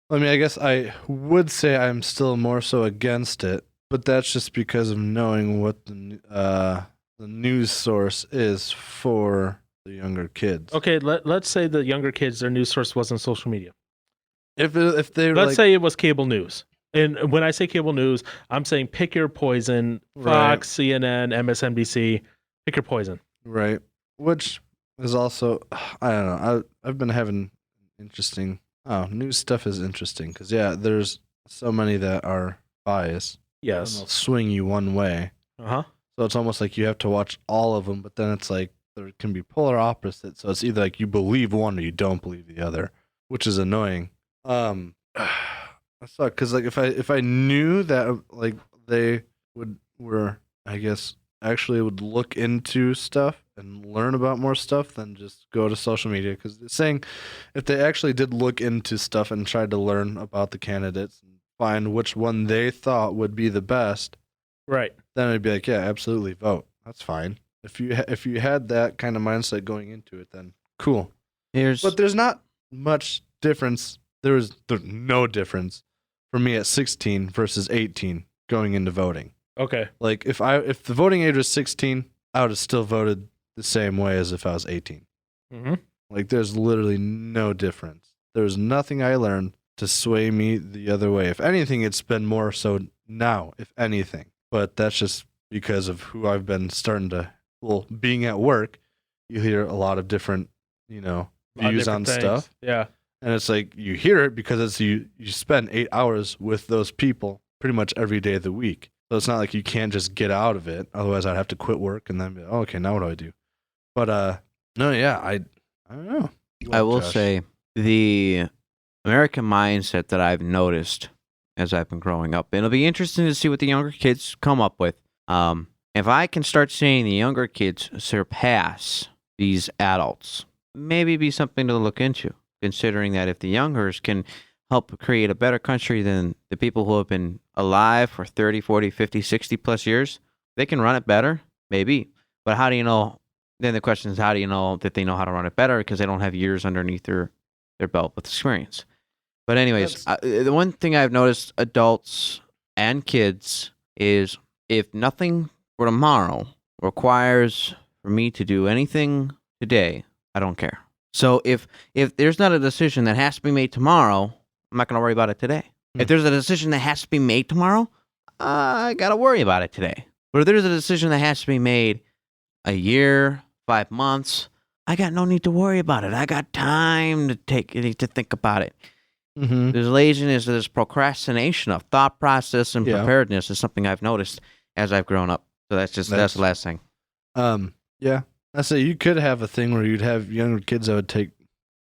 I guess I would say I'm still more so against it, but that's just because of knowing what the the news source is for the younger kids. Okay, let's say the younger kids, their news source wasn't social media. If they Let's say it was cable news. And when I say cable news, I'm saying pick your poison. Fox, CNN, MSNBC, pick your poison. Right. Which is also, I don't know. I've been having interesting. Oh, news stuff is interesting because there's so many that are biased. Yes. And they'll swing you one way. Uh-huh. So it's almost like you have to watch all of them, but then it's like there can be polar opposites. So it's either like you believe one or you don't believe the other, which is annoying. I suck because like if I knew that like they were I guess actually would look into stuff and learn about more stuff than just go to social media, because it's saying if they actually did look into stuff and tried to learn about the candidates and find which one they thought would be the best, right, then I'd be like, yeah, absolutely vote. That's fine. If you had that kind of mindset going into it, then cool. But there's not much difference. There's no difference for me at 16 versus 18 going into voting. Okay. Like if the voting age was 16, I would have still voted the same way as if I was 18. Mm-hmm. Like there's literally no difference. There's nothing I learned to sway me the other way. If anything, it's been more so now, if anything. But that's just because of who I've been starting to, being at work, you hear a lot of different, views on stuff. Yeah. And it's like you hear it because it's you spend 8 hours with those people pretty much every day of the week. So it's not like you can't just get out of it. Otherwise, I'd have to quit work and then be like, oh, okay, now what do I do? But no, yeah, I don't know. I will say the American mindset that I've noticed as I've been growing up, and it'll be interesting to see what the younger kids come up with. If I can start seeing the younger kids surpass these adults, maybe it'd be something to look into, considering that if the youngers can help create a better country than the people who have been alive for 30, 40, 50, 60 plus years, they can run it better, maybe. But how do you know? Then the question is, how do you know that they know how to run it better? Because they don't have years underneath their belt with experience. But anyways, the one thing I've noticed, adults and kids, is if nothing for tomorrow requires for me to do anything today, I don't care. So if there's not a decision that has to be made tomorrow, I'm not going to worry about it today. If there's a decision that has to be made tomorrow, I got to worry about it today. But if there's a decision that has to be made a year, 5 months, I got no need to worry about it. I got time to think about it. Mm-hmm. There's laziness, there's procrastination of thought process and preparedness is something I've noticed as I've grown up. So that's the last thing. Yeah. I say you could have a thing where you'd have younger kids that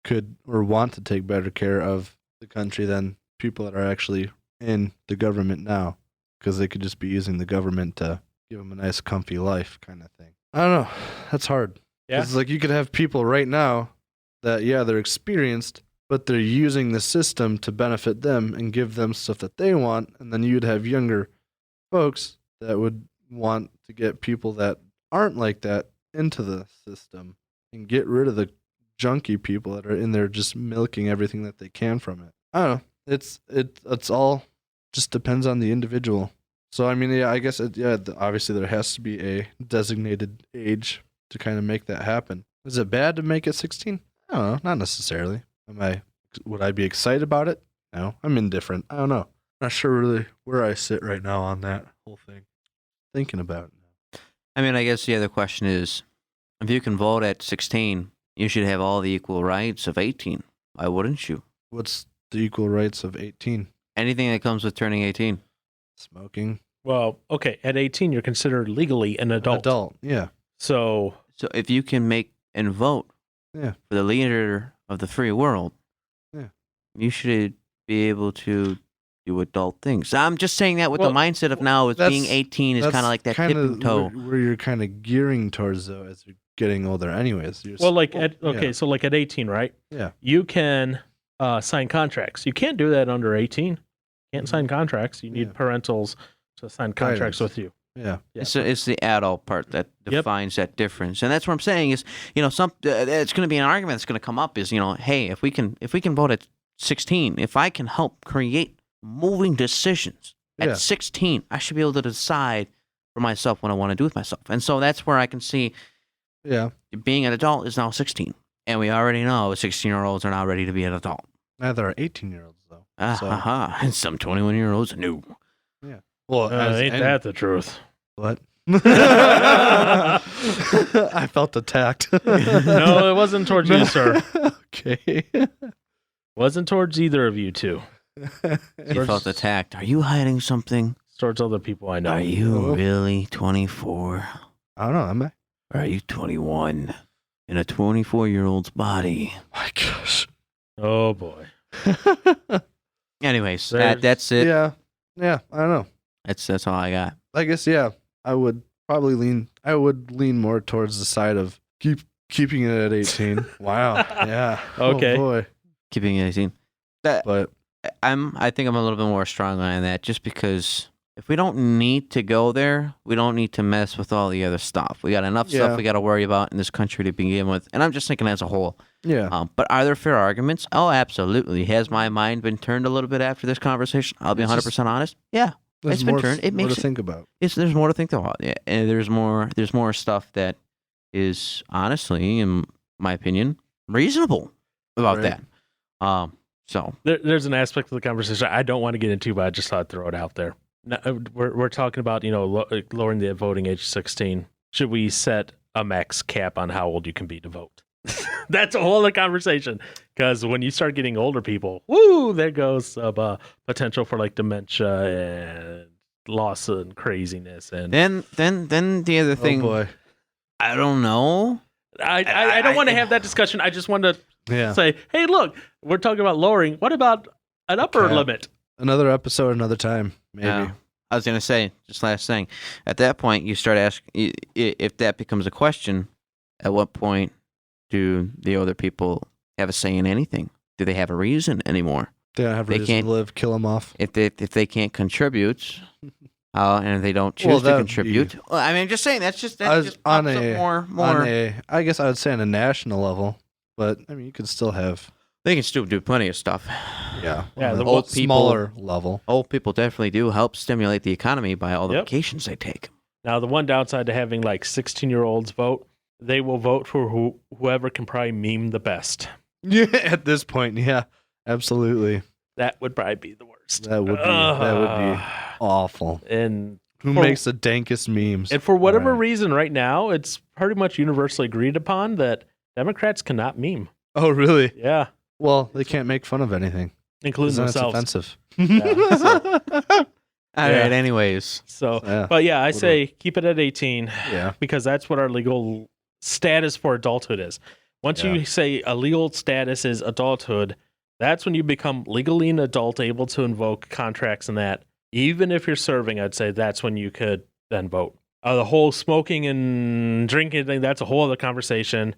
could want to take better care of the country than people that are actually in the government now, because they could just be using the government to give them a nice, comfy life kind of thing. I don't know. That's hard. Yeah. It's like you could have people right now that, they're experienced, but they're using the system to benefit them and give them stuff that they want. And then you'd have younger folks that would want to get people that aren't like that into the system and get rid of the junky people that are in there just milking everything that they can from it. I don't know. It's all just depends on the individual. So I mean, I guess obviously there has to be a designated age to kind of make that happen. Is it bad to make it 16? I don't know, not necessarily. Would I be excited about it? No, I'm indifferent. I don't know. Not sure really where I sit right now on that whole thing. Thinking about it now. I mean, I guess the other question is, if you can vote at 16, you should have all the equal rights of 18. Why wouldn't you? What's the equal rights of 18? Anything that comes with turning 18. Smoking. Well, okay, at 18, you're considered legally an adult. Yeah. So if you can make and vote for the leader of the free world, you should be able to do adult things. I'm just saying that with the mindset of now, with being 18 is kind of like that tipping toe. Where you're kind of gearing towards, though, as you're getting older anyways. So at 18, right? Yeah. You can sign contracts. You can't do that under 18. You can't sign contracts. You need parentals to sign contracts with you. Yeah. It's the adult part that defines that difference, and that's what I'm saying is, it's going to be an argument that's going to come up is, hey, if we can vote at 16, if I can help create moving decisions at 16, I should be able to decide for myself what I want to do with myself. And so that's where I can see being an adult is now 16. And we already know 16-year-olds are now ready to be an adult. Now there are 18-year-olds, though. And some 21-year-olds new. Yeah. Well, ain't that the truth? What? I felt attacked. No, it wasn't towards you, sir. Okay. Wasn't towards either of you two. You felt attacked. Are you hiding something? Towards other people I know. Are you really 24? I don't know. Am I? Or are you 21 in a 24-year-old's body? My gosh. Oh, boy. Anyways, that's it. Yeah. I don't know. That's all I got. I guess, yeah. I would probably lean more towards the side of keeping it at 18. Wow. Yeah. Okay. Oh, boy. Keeping it 18. But I think I'm a little bit more strong on that just because if we don't need to go there, we don't need to mess with all the other stuff. We got enough stuff we got to worry about in this country to begin with. And I'm just thinking as a whole. Yeah. But are there fair arguments? Oh, absolutely. Has my mind been turned a little bit after this conversation? I'll be 100% honest. Yeah. It's been turned. It makes more to think about. There's more to think about. Yeah. And there's more stuff that is honestly, in my opinion, reasonable about that. So there's an aspect of the conversation I don't want to get into, but I just thought I'd throw it out there. Now, we're talking about lowering the voting age to 16. Should we set a max cap on how old you can be to vote? That's a whole other conversation. Because when you start getting older people, there goes potential for like dementia and loss and craziness. And then the other thing. Oh boy. I don't know. I don't want to have that discussion. I just want to say, hey, look, we're talking about lowering. What about an upper limit? Another episode, another time, maybe. I was going to say, just last thing. At that point, you start asking, if that becomes a question, at what point do the other people have a say in anything? Do they have a reason anymore? They don't have a reason to live, kill them off. If they can't contribute, and they don't choose to contribute. Well, I mean, I'm just saying, that just on more. I guess I would say on a national level, but I mean, you could still have. They can still do plenty of stuff. Yeah. The old smaller level. Old people definitely do help stimulate the economy by all the vacations they take. Now, the one downside to having like 16-year-olds vote, they will vote for whoever can probably meme the best. Yeah, at this point, yeah, absolutely. That would probably be the worst. That would be awful. And who makes the dankest memes? And for whatever reason, right now, it's pretty much universally agreed upon that Democrats cannot meme. Oh, really? Yeah. Well, they can't make fun of anything, including themselves. It's offensive. All right. Anyways, but yeah, I say keep it at 18. Yeah, because that's what our legal status for adulthood is. Once you say a legal status is adulthood, that's when you become legally an adult, able to invoke contracts and that. Even if you're serving, I'd say that's when you could then vote. The whole smoking and drinking thing, that's a whole other conversation.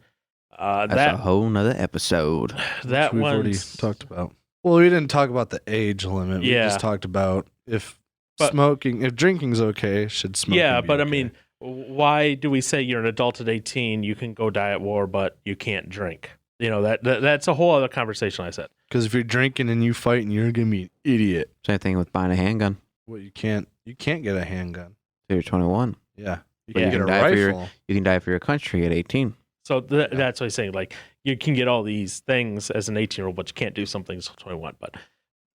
That's a whole nother episode. That we've already talked about. Well, we didn't talk about the age limit. We just talked about if drinking's okay, should smoking be but okay? I mean, why do we say you're an adult at 18, you can go die at war, but you can't drink? You know, that's a whole other conversation, I said. Because if you're drinking and you fighting, you're going to be an idiot. Same thing with buying a handgun. Well, you can't get a handgun. So you're 21. Yeah. You can get a rifle. You can die for your country at 18. So that's what he's saying. Like, you can get all these things as an 18-year-old, but you can't do some things until 21. But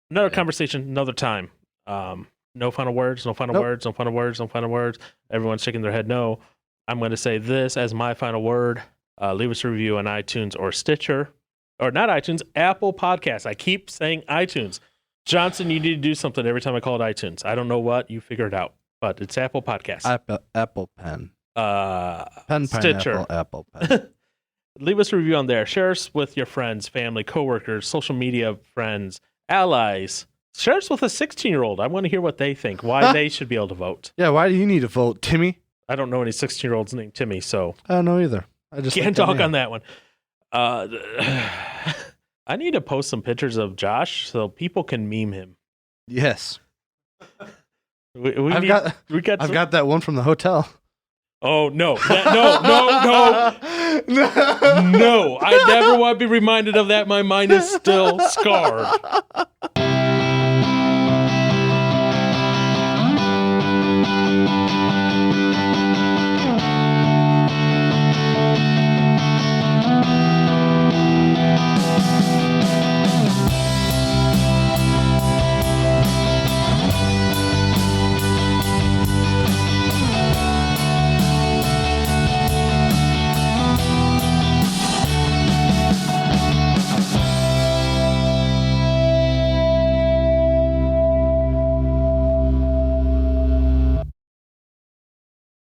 another conversation, another time. No final words, no final words, no final words, no final words. Everyone's shaking their head no. I'm going to say this as my final word. Leave us a review on iTunes or Stitcher. Or not iTunes, Apple Podcasts. I keep saying iTunes. Johnson, you need to do something every time I call it iTunes. I don't know what. You figure it out. But it's Apple Podcasts. Apple Pen. Stitcher. Apple Pen. Leave us a review on there. Share us with your friends, family, coworkers, social media friends, allies. Share us with a 16-year-old. I want to hear what they think, why they should be able to vote. Yeah, why do you need to vote, Timmy? I don't know any 16-year-olds named Timmy, so I don't know either. I just can't talk on that one. I need to post some pictures of Josh so people can meme him. Yes. I've got that one from the hotel. Oh, no. No. I never want to be reminded of that. My mind is still scarred.